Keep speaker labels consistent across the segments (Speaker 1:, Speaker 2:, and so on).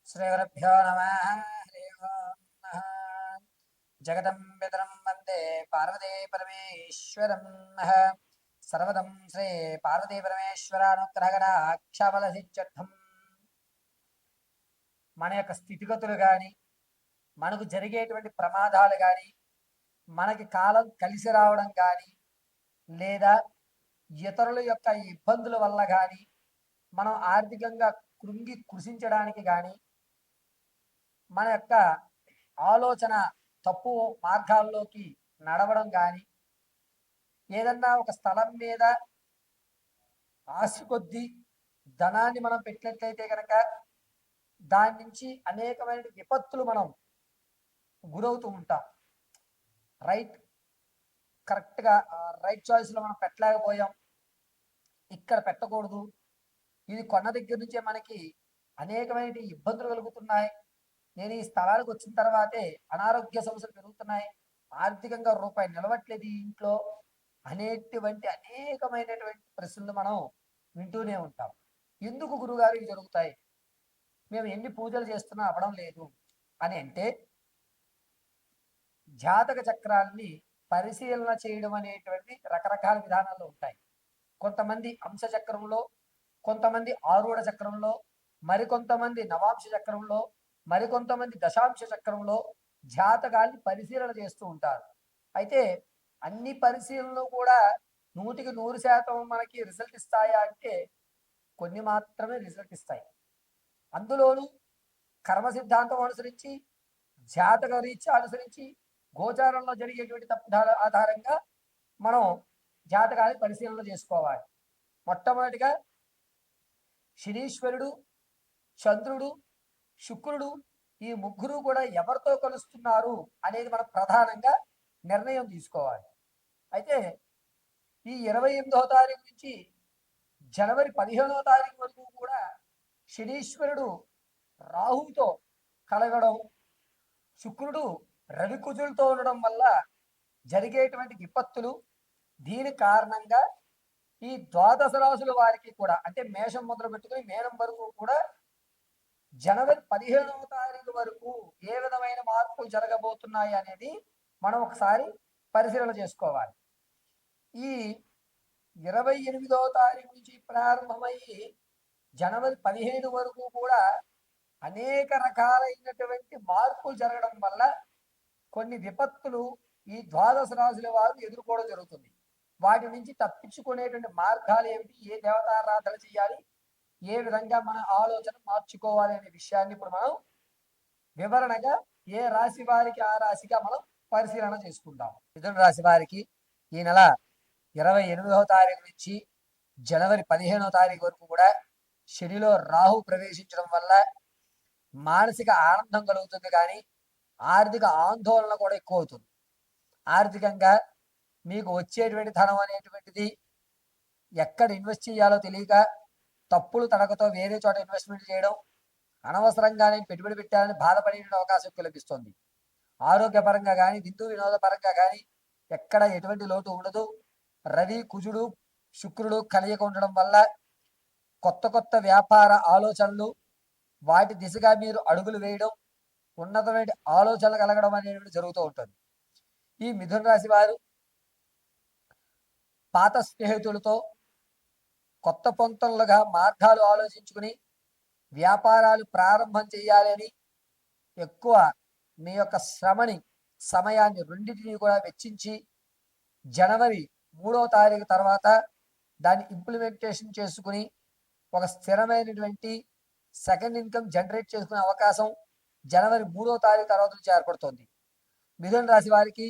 Speaker 1: श्रीगुरुभ्यो नमः। हरि ओम् नमः। जगदं पितरं वन्दे पार्वती परमेश्वरं नः। सर्वदं श्री पार्वती పరమేశ్వరానుగ్రహగణాక్షబలసిద్ధ్యర్థం మన యొక్క స్థితిగతులు కానీ, మనకు జరిగేటువంటి ప్రమాదాలు కానీ, మనకి కాలం కలిసి రావడం కానీ, లేదా ఇతరుల యొక్క ఇబ్బందుల వల్ల కానీ, మనం ఆర్థికంగా కృంగి కృషించడానికి కానీ, మన యొక్క ఆలోచన తప్పు మార్గాల్లోకి నడవడం కానీ, ఏదన్నా ఒక స్థలం మీద ఆశ కొద్దీ ధనాన్ని మనం పెట్టినట్లయితే కనుక దాని నుంచి అనేకమైన విపత్తులు మనం గురవుతూ ఉంటాం. కరెక్ట్గా రైట్ చాయిస్లో మనం పెట్టలేకపోయాం, ఇక్కడ పెట్టకూడదు, ఇది కొన్న దగ్గర నుంచే మనకి అనేకమైన ఇబ్బందులు కలుగుతున్నాయి, నేను ఈ స్థలానికి వచ్చిన తర్వాతే అనారోగ్య సమస్యలు పెరుగుతున్నాయి, ఆర్థికంగా రూపాయి నిలవట్లేదు ఈ ఇంట్లో అనేటువంటి అనేకమైనటువంటి ప్రశ్నలు మనం వింటూనే ఉంటాం. ఎందుకు గురుగారు ఇవి జరుగుతాయి, మేము ఎన్ని పూజలు చేస్తున్నా అవ్వడం లేదు అని అంటే, జాతక చక్రాల్ని పరిశీలన చేయడం అనేటువంటి రకరకాల విధానాలు ఉంటాయి. కొంతమంది అంశ చక్రంలో, కొంతమంది ఆరూఢ చక్రంలో, మరికొంతమంది నవాంశ చక్రంలో, మరికొంతమంది దశాంశ చక్రంలో జాతకాల్ని పరిశీలన చేస్తూ ఉంటారు. అయితే అన్ని పరిశీలనలు కూడా 100% మనకి రిజల్ట్ ఇస్తాయా అంటే కొన్ని మాత్రమే రిజల్ట్ ఇస్తాయి. అందులోనూ కర్మ సిద్ధాంతం అనుసరించి, జాతక రీత్యా అనుసరించి, గోచారంలో జరిగేటువంటి తప్పుదాల ఆధారంగా మనం జాతకాన్ని పరిశీలన చేసుకోవాలి. మొట్టమొదటిగా శనీశ్వరుడు, చంద్రుడు, శుక్రుడు ఈ ముగ్గురు కూడా ఎవరితో కలుస్తున్నారు అనేది మనం ప్రధానంగా నిర్ణయం తీసుకోవాలి. అయితే ఈ 28వ తారీఖు నుంచి జనవరి 15వ తారీఖు వరకు కూడా శనీశ్వరుడు రాహుతో కలగడం, శుక్రుడు రవికుజులతో ఉండడం వల్ల జరిగేటువంటి విపత్తులు, దీని కారణంగా ఈ ద్వాదశ రాశుల వారికి కూడా, అంటే మేషం మొదలు పెట్టుకుని మేనం వరకు కూడా జనవరి 15వ తారీఖు వరకు ఏ విధమైన మార్పులు జరగబోతున్నాయి అనేది మనం ఒకసారి పరిశీలన చేసుకోవాలి. ఈ 28వ తారీఖు నుంచి ప్రారంభమయ్యి జనవరి 15 వరకు కూడా అనేక రకాలైనటువంటి మార్పులు జరగడం వల్ల కొన్ని విపత్తులు ఈ ద్వాదశ రాశుల వారు ఎదుర్కోవడం జరుగుతుంది. వాటి నుంచి తప్పించుకునేటువంటి మార్గాలు ఏమిటి, ఏ దేవతారాధన చేయాలి, ఏ విధంగా మన ఆలోచన మార్చుకోవాలి అనే విషయాన్ని ఇప్పుడు మనం వివరణగా ఏ రాశి వారికి ఆ రాశిగా మనం పరిశీలన చేసుకుందాం. మిథున రాశి వారికి ఈ నెల 28వ తారీఖు నుంచి జనవరి 15వ తారీఖు వరకు కూడా శనిలో రాహు ప్రవేశించడం వల్ల మానసిక ఆనందం కలుగుతుంది, కానీ ఆర్థిక ఆందోళన కూడా ఎక్కువ అవుతుంది. ఆర్థికంగా మీకు వచ్చేటువంటి ధనం అనేటువంటిది ఎక్కడ ఇన్వెస్ట్ చేయాలో తెలియక తప్పులు తడకతో వేరే చోట ఇన్వెస్ట్మెంట్ చేయడం, అనవసరంగా నేను పెట్టుబడి పెట్టాలని బాధపడే అవకాశం కల్పిస్తుంది. ఆరోగ్యపరంగా కానీ, విందు వినోద పరంగా కానీ ఎక్కడ ఎటువంటి లోటు ఉండదు. రవి కుజుడు శుక్రుడు కలయిక ఉండడం వల్ల కొత్త కొత్త వ్యాపార ఆలోచనలు, వాటి దిశగా మీరు అడుగులు వేయడం, ఉన్నతమైన ఆలోచనలు కలగడం అనేది జరుగుతూ ఉంటుంది. ఈ మిథున రాశి వారు పాత స్నేహితులతో కొత్త పొంతలుగా మార్గాలు ఆలోచించుకుని వ్యాపారాలు ప్రారంభం చేయాలని ఎక్కువ మీ యొక్క శ్రమని, సమయాన్ని రెండింటినీ కూడా వెచ్చించి జనవరి 3వ తారీఖు తర్వాత దాన్ని ఇంప్లిమెంటేషన్ చేసుకుని ఒక స్థిరమైనటువంటి సెకండ్ ఇన్కమ్ జనరేట్ చేసుకునే అవకాశం జనవరి 3వ తారీఖు తర్వాత నుంచి ఏర్పడుతుంది. మిథున రాశి వారికి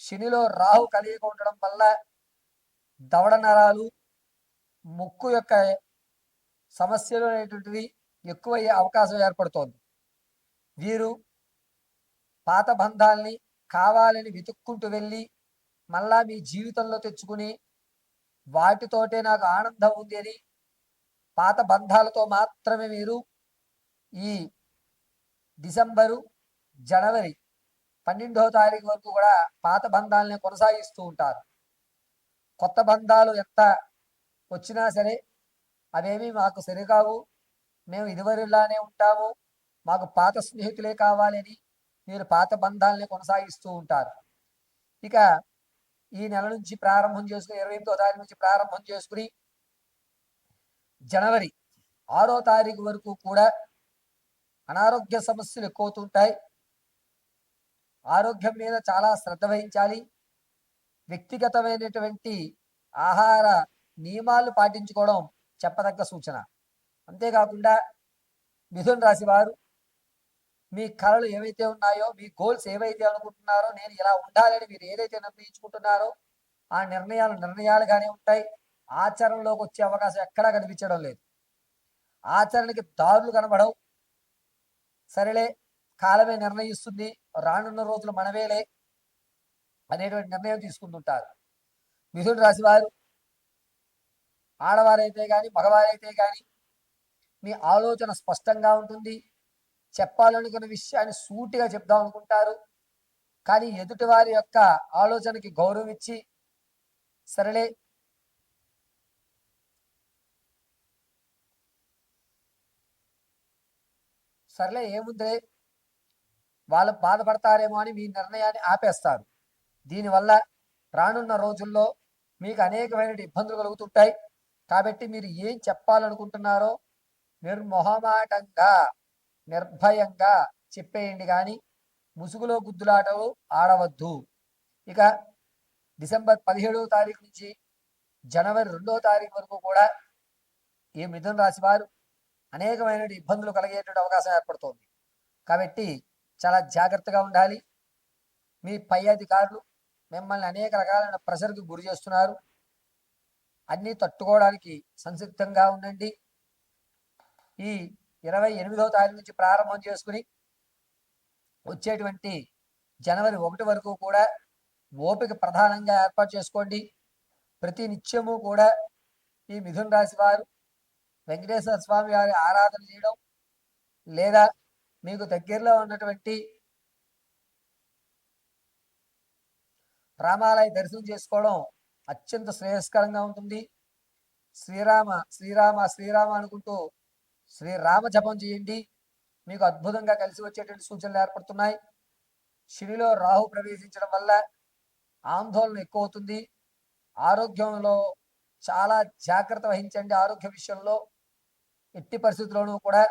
Speaker 1: శనిలో రాహు కలియక ఉండడం వల్ల దవడ నరాలు, ముక్కు యొక్క సమస్యలు అనేటువంటివి ఎక్కువయ్యే అవకాశం ఏర్పడుతోంది. వీరు పాత బంధాలని కావాలని వెతుక్కుంటూ వెళ్ళి మళ్ళా మీ జీవితంలో తెచ్చుకుని వాటితోటే నాకు ఆనందం ఉంది అని పాత బంధాలతో మాత్రమే మీరు ఈ డిసెంబరు, జనవరి 12వ తారీఖు వరకు కూడా పాత బంధాలని కొనసాగిస్తూ ఉంటారు. కొత్త బంధాలు ఎంత వచ్చినా సరే అవేమీ మాకు సరికావు, మేము ఇదివరలానే ఉంటాము, మాకు పాత స్నేహితులే కావాలని మీరు పాత బంధాలని కొనసాగిస్తూ ఉంటారు. ఇక ఈ నెల నుంచి ప్రారంభం చేసుకుని 28వ తారీఖు నుంచి ప్రారంభం చేసుకుని జనవరి 6వ తారీఖు వరకు కూడా అనారోగ్య సమస్యలు ఎక్కువవుతుంటాయి. ఆరోగ్యం మీద చాలా శ్రద్ధ వహించాలి. వ్యక్తిగతమైనటువంటి ఆహార నియమాలు పాటించుకోవడం చెప్పదగ్గ సూచన. అంతేకాకుండా మిథున రాశి వారు మీ కళలు ఏవైతే ఉన్నాయో, మీ గోల్స్ ఏవైతే అనుకుంటున్నారో, నేను ఇలా ఉండాలని మీరు ఏదైతే నిర్ణయించుకుంటున్నారో ఆ నిర్ణయాలుగానే ఉంటాయి. ఆచరణలోకి వచ్చే అవకాశం ఎక్కడా కనిపించడం లేదు. ఆచరణకి దారులు కనబడవు. సరేలే, కాలమే నిర్ణయిస్తుంది, రానున్న రోజులు మనవేలే అనేటువంటి నిర్ణయం తీసుకుంటుంటారు. మిథున రాశి వారు ఆడవారైతే కానీ మగవారైతే కానీ మీ ఆలోచన స్పష్టంగా ఉంటుంది. చెప్పాలనుకున్న విషయాన్ని సూటిగా చెప్దాం అనుకుంటారు. కానీ ఎదుటి వారి యొక్క ఆలోచనకి గౌరవం ఇచ్చి సరేలే ఏముందే వాళ్ళు బాధపడతారేమో అని మీ నిర్ణయాన్ని ఆపేస్తారు. దీనివల్ల రానున్న రోజుల్లో మీకు అనేకమైన ఇబ్బందులు కలుగుతుంటాయి. కాబట్టి మీరు ఏం చెప్పాలనుకుంటున్నారో నిర్మొహమాటంగా నిర్భయంగా చెప్పేయండి, కానీ ముసుగులో గుద్దులాటలు ఆడవద్దు. ఇక డిసెంబర్ 17వ తారీఖు నుంచి జనవరి 2వ తారీఖు వరకు కూడా ఈ మిథున రాశి వారు అనేకమైన ఇబ్బందులు కలిగేటువంటి అవకాశం ఏర్పడుతోంది. కాబట్టి చాలా జాగ్రత్తగా ఉండాలి. మీ పై అధికారులు మిమ్మల్ని అనేక రకాలైన ప్రెషర్కి గురి చేస్తున్నారు. అన్నీ తట్టుకోవడానికి సంసిద్ధంగా ఉండండి. ఈ 28వ తారీఖు నుంచి ప్రారంభం చేసుకుని వచ్చేటువంటి జనవరి 1 వరకు కూడా ఓపిక ప్రధానంగా ఏర్పాటు చేసుకోండి. ప్రతి నిత్యము కూడా ఈ మిథున రాశి వారు వెంకటేశ్వర స్వామి వారి ఆరాధన చేయడం, లేదా మీకు దగ్గరలో ఉన్నటువంటి రామాలయ దర్శనం చేసుకోవడం అత్యంత శ్రేయస్కరంగా ఉంటుంది. శ్రీరామ శ్రీరామ శ్రీరామ అనుకుంటూ శ్రీరామ జపం చేయండి. మీకు అద్భుతంగా కలిసి వచ్చేటువంటి సూచనలు ఏర్పడుతున్నాయి. శనిలో రాహు ప్రవేశించడం వల్ల ఆందోళన ఎక్కువ అవుతుంది. ఆరోగ్యంలో చాలా జాగ్రత్త వహించండి. ఆరోగ్య విషయంలో ఎట్టి పరిస్థితుల్లోనూ కూడా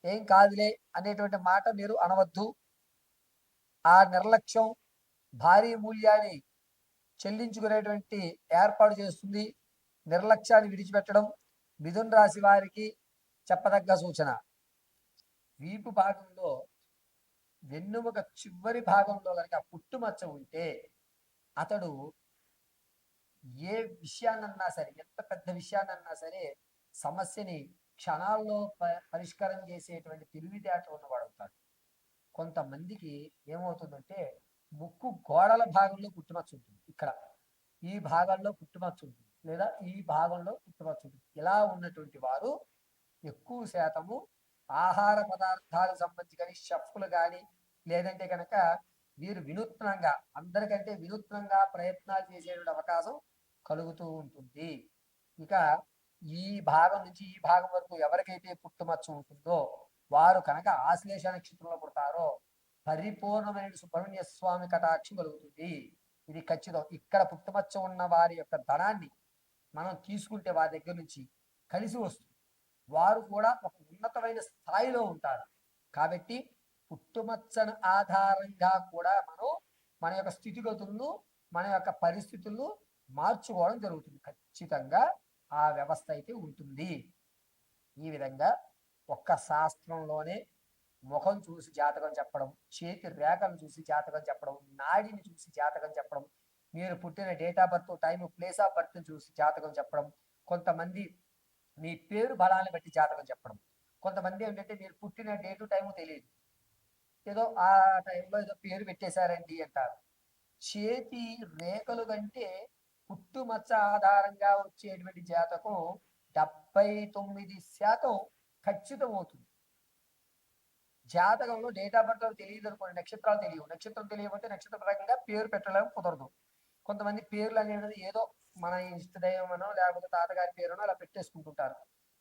Speaker 1: ఏం కాదులే అనేటువంటి మాట మీరు అనవద్దు. ఆ నిర్లక్ష్యం భారీ మూల్యాన్ని చెల్లించుకునేటువంటి ఏర్పాటు చేస్తుంది. నిర్లక్ష్యాన్ని విడిచిపెట్టడం మిథున రాశి వారికి చెప్పదగ్గ సూచన. వీపు భాగంలో వెన్నుముక చివరి భాగంలో కనుక పుట్టుమచ్చ ఉంటే అతడు ఏ విషయాన్నన్నా సరే, ఎంత పెద్ద విషయాన్నన్నా సరే సమస్యని క్షణాల్లో పరిష్కారం చేసేటువంటి తెలివితేటలు ఉన్నవాడు అవుతాడు. కొంతమందికి ఏమవుతుందంటే ముక్కు గోడల భాగంలో పుట్టుమచ్చ ఉంటుంది, ఇక్కడ ఈ భాగంలో పుట్టుమచ్చ ఉంటుంది, లేదా ఈ భాగంలో పుట్టుమచ్చ ఉంటుంది. ఇలా ఉన్నటువంటి వారు ఎక్కువ శాతము ఆహార పదార్థాలకు సంబంధించి కానీ షెఫ్లు కానీ లేదంటే కనుక వీరు వినూత్నంగా అందరికంటే వినూత్నంగా ప్రయత్నాలు చేసేటువంటి అవకాశం కలుగుతూ ఉంటుంది. ఇక ఈ భాగం నుంచి ఈ భాగం వరకు ఎవరికైతే పుట్టుమచ్చ ఉంటుందో వారు కనుక ఆశ్లేష నక్షత్రంలో పుడతారో పరిపూర్ణమైన సుబ్రహ్మణ్య స్వామి కటాక్షం కలుగుతుంది. ఇది ఖచ్చితం. ఇక్కడ పుట్టుమచ్చ ఉన్న వారి యొక్క ధనాన్ని మనం తీసుకుంటే వారి దగ్గర నుంచి కలిసి వస్తుంది. వారు కూడా ఒక ఉన్నతమైన స్థాయిలో ఉంటారు. కాబట్టి పుట్టుమచ్చను ఆధారంగా కూడా మనం మన యొక్క స్థితిగతులను, మన యొక్క పరిస్థితులను మార్చుకోవడం జరుగుతుంది. ఖచ్చితంగా ఆ వ్యవస్థ అయితే ఉంటుంది. ఈ విధంగా ఒక్క శాస్త్రంలోనే ముఖం చూసి జాతకం చెప్పడం, చేతి రేఖను చూసి జాతకం చెప్పడం, నాడిని చూసి జాతకం చెప్పడం, మీరు పుట్టిన date of birth, time, place of birth చూసి జాతకం చెప్పడం, కొంతమంది మీ పేరు బలాన్ని బట్టి జాతకం చెప్పడం, కొంతమంది ఏంటంటే మీరు పుట్టిన డేటు టైము తెలియదు, ఏదో ఆ టైంలో ఏదో పేరు పెట్టేశారండి అంటారు. చేతి రేఖలు కంటే పుట్టుమచ్చ ఆధారంగా వచ్చేటువంటి జాతకం 79% ఖచ్చితం అవుతుంది. జాతకంలో డేట్ ఆఫ్ బర్త్ తెలియదు అనుకోండి, నక్షత్రాలు తెలియవు, నక్షత్రం తెలియకపోతే నక్షత్ర ప్రకారంగా పేరు పెట్టలేము, కుదరదు. కొంతమంది పేర్లు అనేది ఏదో మన ఇష్టదైవమనో లేకపోతే తాతగారి పేరునో అలా పెట్టేసుకుంటుంటారు.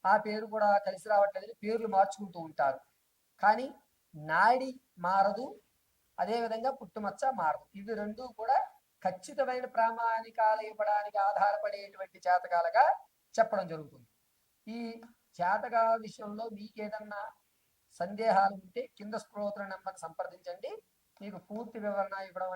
Speaker 1: ఆ పేరు కూడా కలిసి రావట్లేదు, పేర్లు మార్చుకుంటూ ఉంటారు. కానీ నాడి మారదు, అదేవిధంగా పుట్టుమచ్చ మారదు. ఇవి రెండు కూడా ఖచ్చితమైన ప్రామాణికాలు ఇవ్వడానికి ఆధారపడేటువంటి జాతకాలుగా చెప్పడం జరుగుతుంది. ఈ జాతకాల విషయంలో మీకు ఏదన్నా సందేహాలు ఉంటే కింద స్క్రోల్ నెంబర్ సంప్రదించండి, మీకు పూర్తి వివరణ ఇవ్వడం